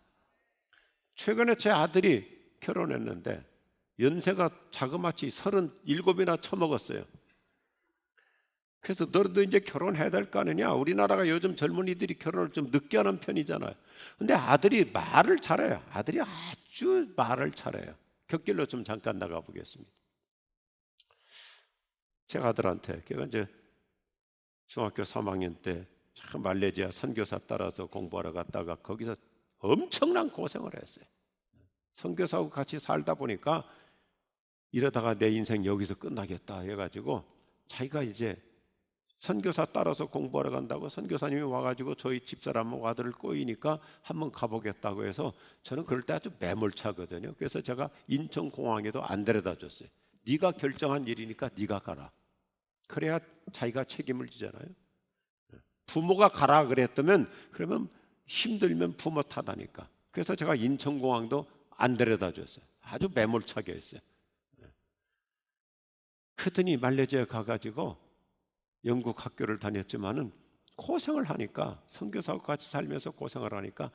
최근에 제 아들이 결혼했는데 연세가 자그마치 37이나 처먹었어요. 그래서 너도 이제 결혼해야 될 거 아니냐. 우리나라가 요즘 젊은이들이 결혼을 좀 늦게 하는 편이잖아요. 근데 아들이 말을 잘해요. 아들이 아주 말을 잘해요. 곁길로 좀 잠깐 나가 보겠습니다. 제 아들한테, 걔가 이제 중학교 3학년 때 말레이시아 선교사 따라서 공부하러 갔다가 거기서 엄청난 고생을 했어요. 선교사하고 같이 살다 보니까 이러다가 내 인생 여기서 끝나겠다 해가지고 자기가 이제 선교사 따라서 공부하러 간다고 선교사님이 와가지고 저희 집사람하고 아들을 꼬이니까 한번 가보겠다고 해서, 저는 그럴 때 아주 매몰차거든요. 그래서 제가 인천공항에도 안 데려다 줬어요. 네가 결정한 일이니까 네가 가라. 그래야 자기가 책임을 지잖아요. 부모가 가라 그랬다면, 그러면 힘들면 부모 탓하니까. 그래서 제가 인천공항도 안 데려다 줬어요. 아주 매몰차게 했어요. 그랬더니 말레이시아에 가가지고 영국 학교를 다녔지만은 고생을 하니까, 선교사하고 같이 살면서 고생을 하니까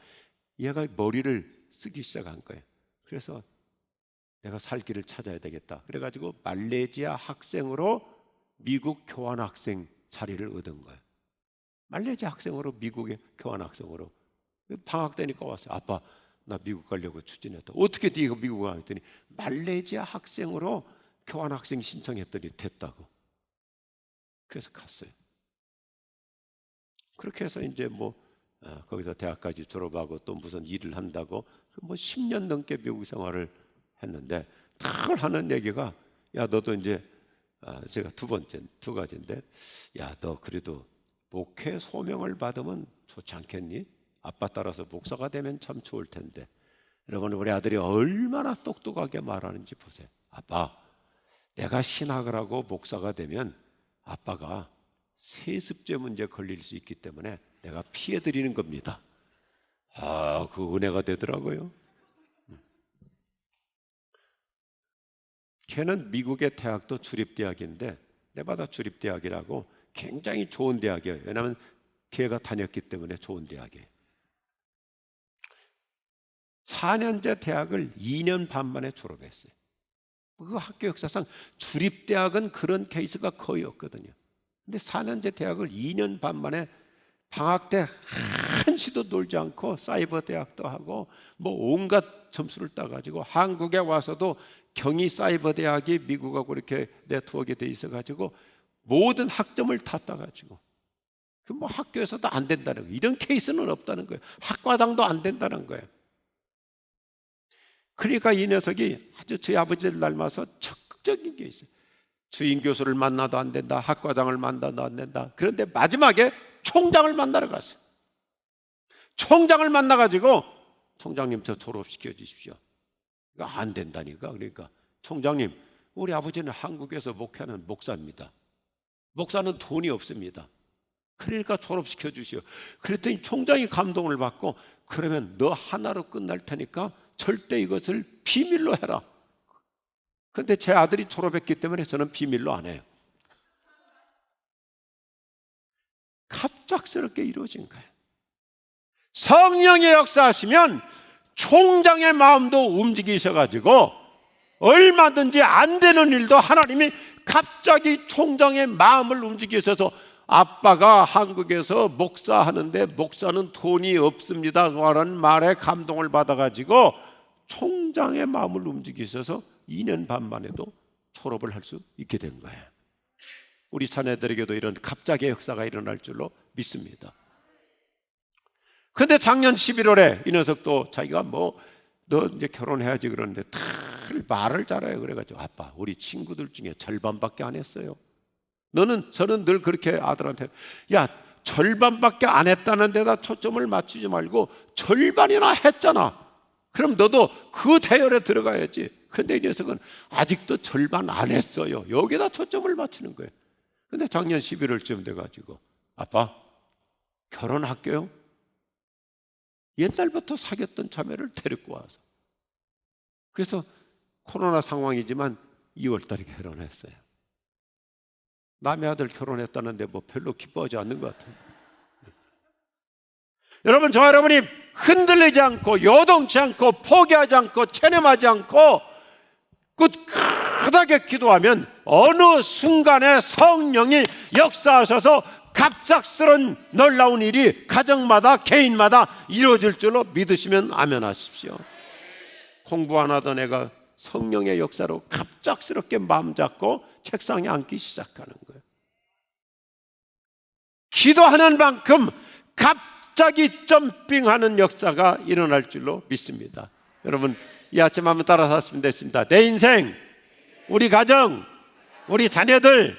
얘가 머리를 쓰기 시작한 거예요. 그래서 내가 살 길을 찾아야 되겠다. 그래가지고 말레이시아 학생으로 미국 교환학생 자리를 얻은 거예요. 말레이시아 학생으로 미국의 교환학생으로. 방학 때니까 왔어요. 아빠, 나 미국 가려고 추진했다. 어떻게 네가 미국 가? 했더니 말레이시아 학생으로 교환학생 신청했더니 됐다고. 그래서 갔어요. 그렇게 해서 이제 거기서 대학까지 졸업하고 또 무슨 일을 한다고 10년 넘게 미국 생활을 했는데, 늘 하는 얘기가, 야 너도 이제, 제가 두 가지인데, 야 너 그래도 목회 소명을 받으면 좋지 않겠니? 아빠 따라서 목사가 되면 참 좋을 텐데. 여러분, 우리 아들이 얼마나 똑똑하게 말하는지 보세요. 아빠, 내가 신학을 하고 목사가 되면 아빠가 세습죄 문제 걸릴 수 있기 때문에 내가 피해드리는 겁니다. 그 은혜가 되더라고요. 걔는 미국의 대학도 주립대학인데, 네바다 주립대학이라고 굉장히 좋은 대학이에요. 왜냐하면 걔가 다녔기 때문에 좋은 대학이에요. 4년제 대학을 2년 반 만에 졸업했어요. 그 학교 역사상 주립대학은 그런 케이스가 거의 없거든요. 근데 4년제 대학을 2년 반 만에 방학 때 한시도 놀지 않고 사이버 대학도 하고 온갖 점수를 따가지고 한국에 와서도 경희 사이버 대학이 미국하고 이렇게 네트워크가 돼 있어가지고 모든 학점을 다 따가지고, 학교에서도 안 된다는 거예요. 이런 케이스는 없다는 거예요. 학과장도 안 된다는 거예요. 그러니까 이 녀석이 아주 저희 아버지를 닮아서 적극적인 게 있어요. 주인 교수를 만나도 안 된다, 학과장을 만나도 안 된다. 그런데 마지막에 총장을 만나러 갔어요. 총장을 만나가지고, 총장님 저 졸업시켜 주십시오. 안 된다니까. 그러니까 총장님, 우리 아버지는 한국에서 목회하는 목사입니다. 목사는 돈이 없습니다. 그러니까 졸업시켜 주시오. 그랬더니 총장이 감동을 받고, 그러면 너 하나로 끝날 테니까 절대 이것을 비밀로 해라. 그런데 제 아들이 졸업했기 때문에 저는 비밀로 안 해요. 갑작스럽게 이루어진 거예요. 성령의 역사하시면 총장의 마음도 움직이셔가지고 얼마든지 안 되는 일도 하나님이 갑자기 총장의 마음을 움직이셔서, 아빠가 한국에서 목사하는데 목사는 돈이 없습니다 라는 말에 감동을 받아가지고 총장의 마음을 움직이셔서 2년 반 만에도 졸업을 할 수 있게 된 거예요. 우리 자녀들에게도 이런 갑자기의 역사가 일어날 줄로 믿습니다. 그런데 작년 11월에 이 녀석도 자기가 너 이제 결혼해야지 그러는데 다 말을 잘해요. 그래가지고, 아빠, 우리 친구들 중에 절반밖에 안 했어요. 저는 늘 그렇게 아들한테, 야, 절반밖에 안 했다는 데다 초점을 맞추지 말고 절반이나 했잖아. 그럼 너도 그 대열에 들어가야지. 근데 이 녀석은 아직도 절반 안 했어요. 여기다 초점을 맞추는 거예요. 근데 작년 11월쯤 돼가지고, 아빠, 결혼할게요. 옛날부터 사귀었던 자매를 데리고 와서. 그래서 코로나 상황이지만 2월 달에 결혼했어요. 남의 아들 결혼했다는데 별로 기뻐하지 않는 것 같아요. 여러분, 저와 여러분이 흔들리지 않고 요동치 않고 포기하지 않고 체념하지 않고 굳건하게 기도하면 어느 순간에 성령이 역사하셔서 갑작스런 놀라운 일이 가정마다 개인마다 이루어질 줄로 믿으시면 아멘 하십시오. 공부 안 하던 애가 성령의 역사로 갑작스럽게 마음 잡고 책상에 앉기 시작하는 거예요. 기도하는 만큼 갑자기 점핑하는 역사가 일어날 줄로 믿습니다. 여러분, 이 아침 한번 따라서 하시면 됐습니다. 내 인생, 우리 가정, 우리 자녀들,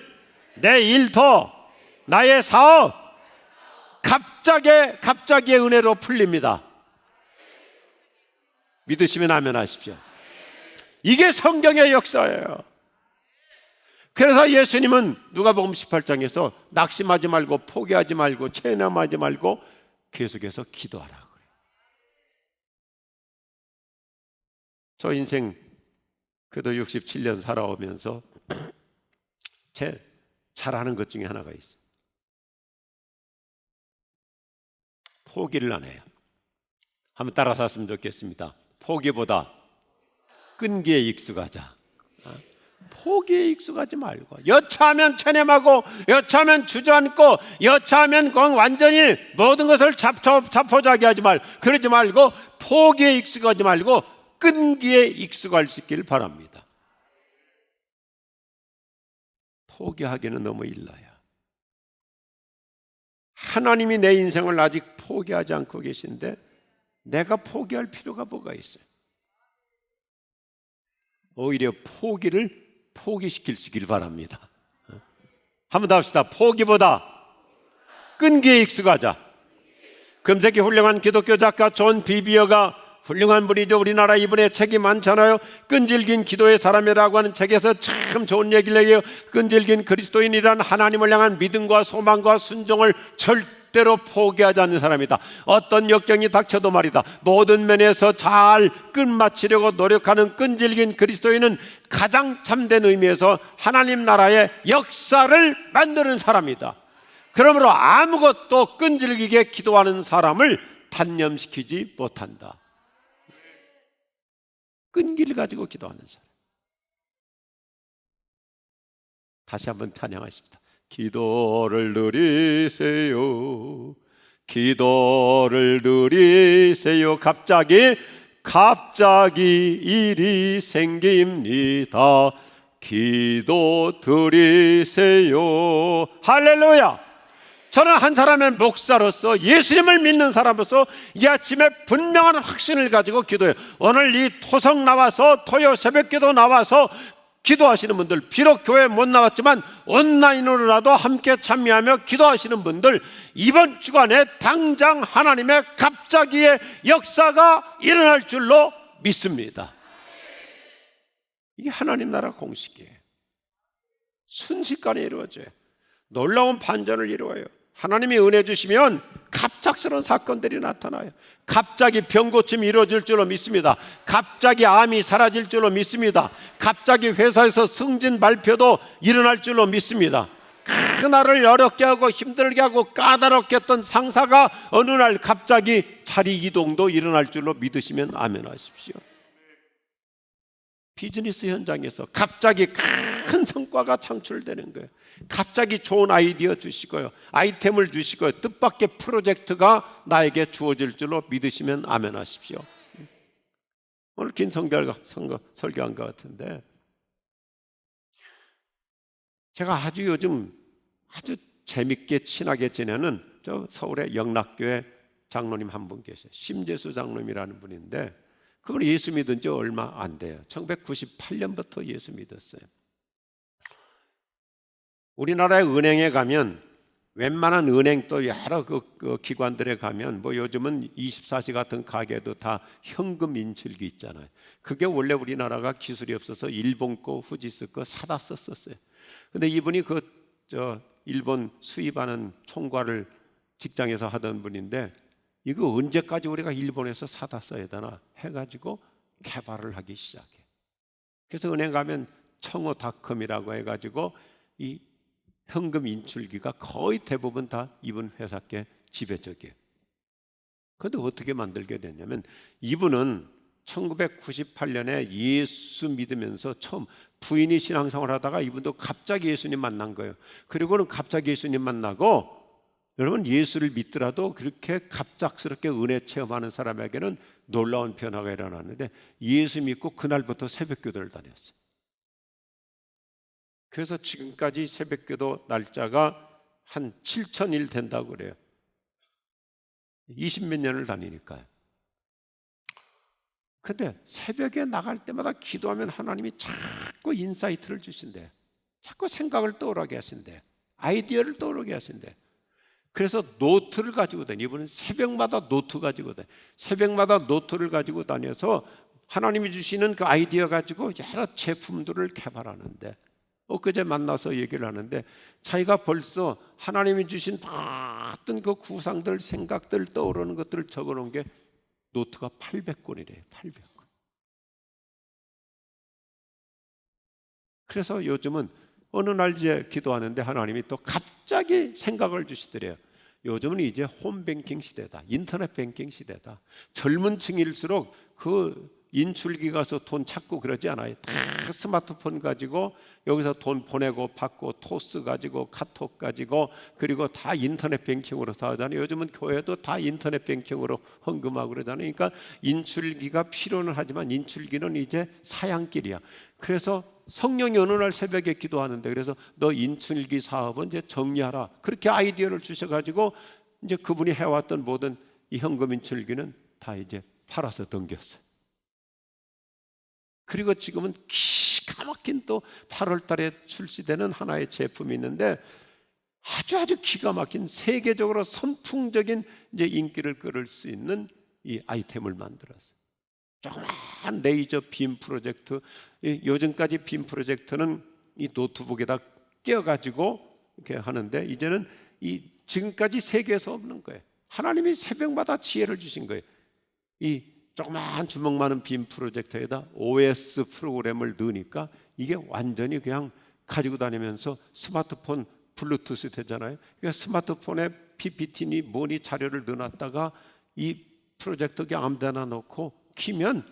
내 일터, 나의 사업, 갑자기의 은혜로 풀립니다. 믿으시면 아멘 하십시오. 이게 성경의 역사예요. 그래서 예수님은 누가복음 18장에서 낙심하지 말고 포기하지 말고 체념하지 말고 계속해서 기도하라고 그래요. 저 인생 그래도 67년 살아오면서 제 잘하는 것 중에 하나가 있어요. 포기를 안 해요. 한번 따라서 했으면 좋겠습니다. 포기보다 끈기에 익숙하자. 포기에 익숙하지 말고, 여차하면 체념하고, 여차하면 주저앉고, 여차하면 완전히 모든 것을 자포자기하지 말고, 그러지 말고 포기에 익숙하지 말고 끈기에 익숙할 수 있기를 바랍니다. 포기하기는 너무 일러야. 하나님이 내 인생을 아직 포기하지 않고 계신데 내가 포기할 필요가 뭐가 있어요? 오히려 포기를 포기시킬 수 있길 바랍니다. 한번 더 합시다. 포기보다 끈기에 익숙하자. 금세기 훌륭한 기독교 작가 존 비비어가 훌륭한 분이죠. 우리나라 이분의 책이 많잖아요. 끈질긴 기도의 사람이라고 하는 책에서 참 좋은 얘기를 해요. 끈질긴 그리스도인이란 하나님을 향한 믿음과 소망과 순종을 절대로 포기하지 않는 사람이다. 어떤 역경이 닥쳐도 말이다, 모든 면에서 잘 끝마치려고 노력하는 끈질긴 그리스도인은 가장 참된 의미에서 하나님 나라의 역사를 만드는 사람이다. 그러므로 아무것도 끈질기게 기도하는 사람을 단념시키지 못한다. 끈기를 가지고 기도하는 사람. 다시 한번 찬양하십니다. 기도를 누리세요. 기도를 누리세요. 갑자기 일이 생깁니다. 기도 드리세요. 할렐루야. 저는 한 사람의 목사로서, 예수님을 믿는 사람으로서 이 아침에 분명한 확신을 가지고 기도해요. 오늘 이 토성 나와서, 토요 새벽기도 나와서 기도하시는 분들, 비록 교회에 못 나왔지만 온라인으로라도 함께 참여하며 기도하시는 분들, 이번 주간에 당장 하나님의 갑자기의 역사가 일어날 줄로 믿습니다. 이게 하나님 나라 공식이에요. 순식간에 이루어져요. 놀라운 반전을 이루어요. 하나님이 은혜 주시면 갑작스러운 사건들이 나타나요. 갑자기 병고침이 이루어질 줄로 믿습니다. 갑자기 암이 사라질 줄로 믿습니다. 갑자기 회사에서 승진 발표도 일어날 줄로 믿습니다. 나를 어렵게 하고 힘들게 하고 까다롭게 했던 상사가 어느 날 갑자기 자리 이동도 일어날 줄로 믿으시면 아멘 하십시오. 비즈니스 현장에서 갑자기 큰 성과가 창출되는 거예요. 갑자기 좋은 아이디어 주시고요, 아이템을 주시고요, 뜻밖의 프로젝트가 나에게 주어질 줄로 믿으시면 아멘 하십시오. 오늘 긴 설교한 것 같은데, 제가 요즘 아주 재밌게 친하게 지내는 저 서울의 영락교회 장로님 한 분 계세요. 심재수 장로님이라는 분인데, 그걸 예수 믿은 지 얼마 안 돼요. 1998년부터 예수 믿었어요. 우리나라의 은행에 가면, 웬만한 은행 또 여러 그 기관들에 가면, 뭐 요즘은 24시 같은 가게도 다 현금 인출기 있잖아요. 그게 원래 우리나라가 기술이 없어서 일본 거, 후지스 거 사다 썼었어요. 근데 이분이 일본 수입하는 총괄을 직장에서 하던 분인데, 이거 언제까지 우리가 일본에서 사다 써야 되나 해가지고 개발을 하기 시작해. 그래서 은행 가면 청호닷컴이라고 해가지고 이 현금 인출기가 거의 대부분 다 이분 회사께 지배적이에요. 그런데 어떻게 만들게 됐냐면, 이분은 1998년에 예수 믿으면서 처음 부인이 신앙생활 하다가 이분도 갑자기 예수님 만난 거예요. 그리고는 갑자기 예수님 만나고, 여러분, 예수를 믿더라도 그렇게 갑작스럽게 은혜 체험하는 사람에게는 놀라운 변화가 일어났는데, 예수 믿고 그날부터 새벽기도를 다녔어요. 그래서 지금까지 새벽기도 날짜가 한 7,000일 된다고 그래요. 20몇 년을 다니니까요. 근데 새벽에 나갈 때마다 기도하면 하나님이 자꾸 인사이트를 주신대. 자꾸 생각을 떠오르게 하신대. 아이디어를 떠오르게 하신대. 그래서 노트를 가지고 다니. 이분은 새벽마다 노트 가지고 다니. 새벽마다 노트를 가지고 다녀서 하나님이 주시는 그 아이디어 가지고 여러 제품들을 개발하는데, 엊그제 만나서 얘기를 하는데, 자기가 벌써 하나님이 주신 모든 그 구상들, 생각들, 떠오르는 것들을 적어놓은 게 노트가 800권이래요. 800권. 그래서 요즘은 어느 날 이제 기도하는데 하나님이 또 갑자기 생각을 주시더래요. 요즘은 이제 홈뱅킹 시대다. 인터넷 뱅킹 시대다. 젊은 층일수록 그 인출기 가서 돈 찾고 그러지 않아요. 다 스마트폰 가지고 여기서 돈 보내고 받고, 토스 가지고, 카톡 가지고, 그리고 다 인터넷 뱅킹으로 다 하잖아요. 요즘은 교회도 다 인터넷 뱅킹으로 헌금하고 그러잖아요. 그러니까 인출기가 필요는 하지만 인출기는 이제 사양길이야. 그래서 성령이 어느 날 새벽에 기도하는데, 그래서 너 인출기 사업은 이제 정리하라. 그렇게 아이디어를 주셔가지고 이제 그분이 해왔던 모든 이 현금 인출기는 다 이제 팔아서 던겼어요. 그리고 지금은 기가 막힌 또 8월 달에 출시되는 하나의 제품이 있는데, 아주 기가 막힌 세계적으로 선풍적인 이제 인기를 끌을 수 있는 이 아이템을 만들었어요. 조그만 레이저 빔 프로젝트. 요즘까지 빔 프로젝터는 이 노트북에다 끼워가지고 이렇게 하는데, 이제는 지금까지 세계에서 없는 거예요. 하나님이 새벽마다 지혜를 주신 거예요. 이 조그만 주먹 많은 빔 프로젝터에다 OS 프로그램을 넣으니까 이게 완전히 그냥 가지고 다니면서 스마트폰 블루투스 되잖아요. 그러니까 스마트폰에 PPT니 뭐니 자료를 넣어놨다가 이 프로젝터기 아무데나 넣고 키면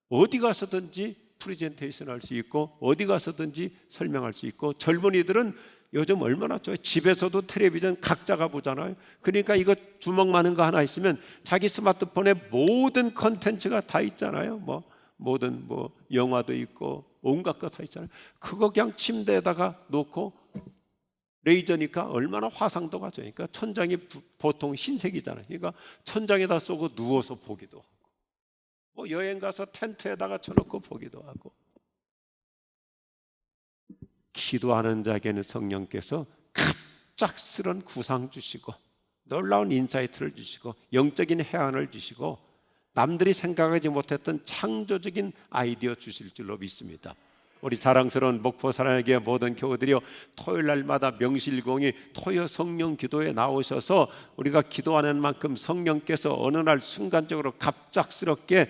어디 가서든지 프레젠테이션 할 수 있고, 어디 가서든지 설명할 수 있고, 젊은이들은 요즘 얼마나 좋아요. 집에서도 텔레비전 각자가 보잖아요. 그러니까 이거 주먹 많은 거 하나 있으면 자기 스마트폰에 모든 컨텐츠가 다 있잖아요. 모든 영화도 있고 온갖 거 다 있잖아요. 그거 그냥 침대에다가 놓고, 레이저니까 얼마나 화상도가 좋으니까 천장이 보통 흰색이잖아요. 그러니까 천장에다 쏘고 누워서 보기도 하고, 여행 가서 텐트에다가 쳐놓고 보기도 하고. 기도하는 자에게는 성령께서 갑작스런 구상 주시고, 놀라운 인사이트를 주시고, 영적인 해안을 주시고, 남들이 생각하지 못했던 창조적인 아이디어 주실 줄로 믿습니다. 우리 자랑스러운 목포 사랑의 교회 모든 교우들이요, 토요일 날마다 명실공히 토요 성령 기도에 나오셔서 우리가 기도하는 만큼 성령께서 어느 날 순간적으로 갑작스럽게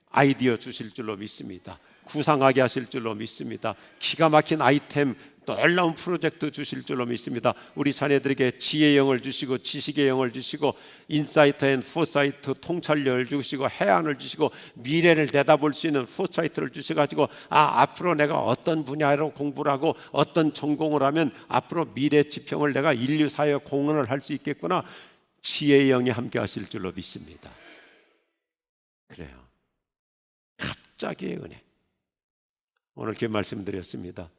아이디어 주실 줄로 믿습니다. 구상하게 하실 줄로 믿습니다. 기가 막힌 아이템, 놀라운 프로젝트 주실 줄로 믿습니다. 우리 자녀들에게 지혜의 영을 주시고 지식의 영을 주시고 인사이트 앤 포사이트, 통찰력을 주시고 해안을 주시고 미래를 내다볼 수 있는 포사이트를 주셔가지고 앞으로 내가 어떤 분야로 공부를 하고 어떤 전공을 하면 앞으로 미래 지평을 내가 인류 사회에 공헌을 할 수 있겠구나. 지혜의 영이 함께 하실 줄로 믿습니다. 그래요. 갑자기의 은혜. 오늘 이렇게 말씀드렸습니다.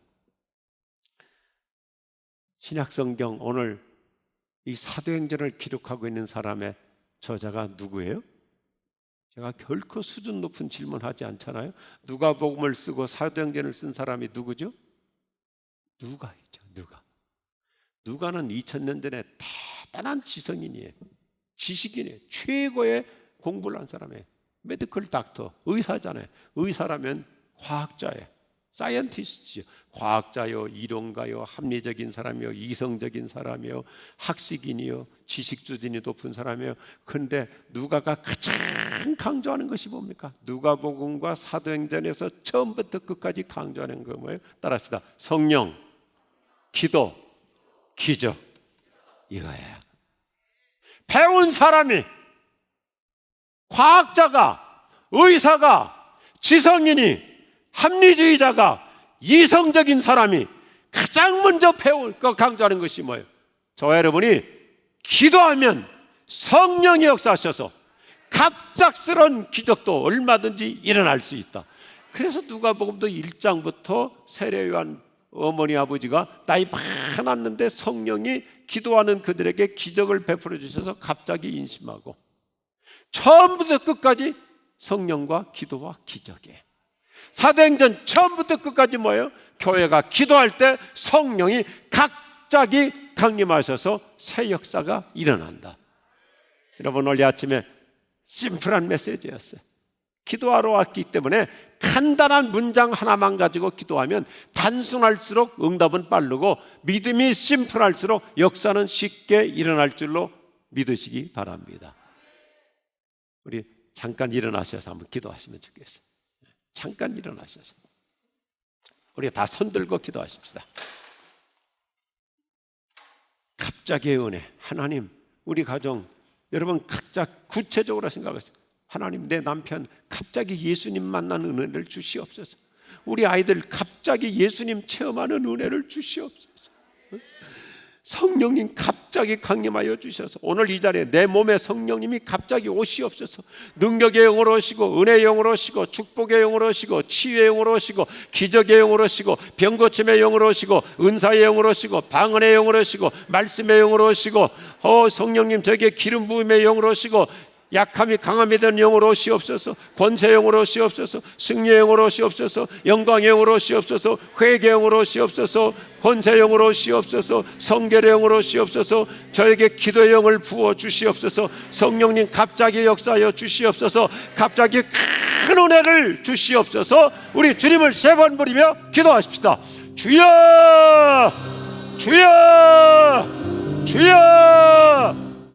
신약성경 오늘 이 사도행전을 기록하고 있는 사람의 저자가 누구예요? 제가 결코 수준 높은 질문하지 않잖아요. 누가복음을 쓰고 사도행전을 쓴 사람이 누구죠? 누가이죠. 누가는 2000년 전에 대단한 지성인이에요. 지식인이에요. 최고의 공부를 한 사람이에요. 메디컬 닥터, 의사잖아요. 의사라면 과학자예요. 사이언티스트죠. 과학자요, 이론가요, 합리적인 사람이요, 이성적인 사람이요, 학식인이요, 지식 수준이 높은 사람이요. 그런데 누가가 가장 강조하는 것이 뭡니까? 누가복음과 사도행전에서 처음부터 끝까지 강조하는 거 뭐예요? 따라합시다. 성령, 기도, 기적. 이거예요. 배운 사람이, 과학자가, 의사가, 지성인이, 합리주의자가, 이성적인 사람이 가장 먼저 강조하는 것이 뭐예요? 저와 여러분이 기도하면 성령이 역사하셔서 갑작스러운 기적도 얼마든지 일어날 수 있다. 그래서 누가복음도 1장부터 세례요한 어머니 아버지가 나이 많았는데 성령이 기도하는 그들에게 기적을 베풀어 주셔서 갑자기 인심하고, 처음부터 끝까지 성령과 기도와 기적이에요. 사도행전 처음부터 끝까지 뭐예요? 교회가 기도할 때 성령이 갑자기 강림하셔서 새 역사가 일어난다. 여러분, 오늘 아침에 심플한 메시지였어요. 기도하러 왔기 때문에 간단한 문장 하나만 가지고 기도하면 단순할수록 응답은 빠르고 믿음이 심플할수록 역사는 쉽게 일어날 줄로 믿으시기 바랍니다. 우리 잠깐 일어나셔서 한번 기도하시면 좋겠어요. 잠깐 일어나셔서 우리 다 손들고 기도하십시다. 갑자기의 은혜. 하나님, 우리 가정, 여러분 각자 구체적으로 생각하세요. 하나님, 내 남편 갑자기 예수님 만나는 은혜를 주시옵소서. 우리 아이들 갑자기 예수님 체험하는 은혜를 주시옵소서. 성령님 갑자기 강림하여 주셔서 오늘 이 자리에 내 몸에 성령님이 갑자기 오시옵소서. 능력의 영으로 오시고, 은혜의 영으로 오시고, 축복의 영으로 오시고, 치유의 영으로 오시고, 기적의 영으로 오시고, 병고침의 영으로 오시고, 은사의 영으로 오시고, 방언의 영으로 오시고, 말씀의 영으로 오시고, 성령님 저에게 기름 부음의 영으로 오시고, 약함이 강함이 되는 영으로 오시옵소서. 권세 영으로 오시옵소서. 승리의 영으로 오시옵소서. 영광의 영으로 오시옵소서. 회개 영으로 오시옵소서. 권세 영으로 오시옵소서. 성결의 영으로 오시옵소서. 저에게 기도의 영을 부어 주시옵소서. 성령님 갑자기 역사하여 주시옵소서. 갑자기 큰 은혜를 주시옵소서. 우리 주님을 3번 부르며 기도하십시다. 주여, 주여, 주여.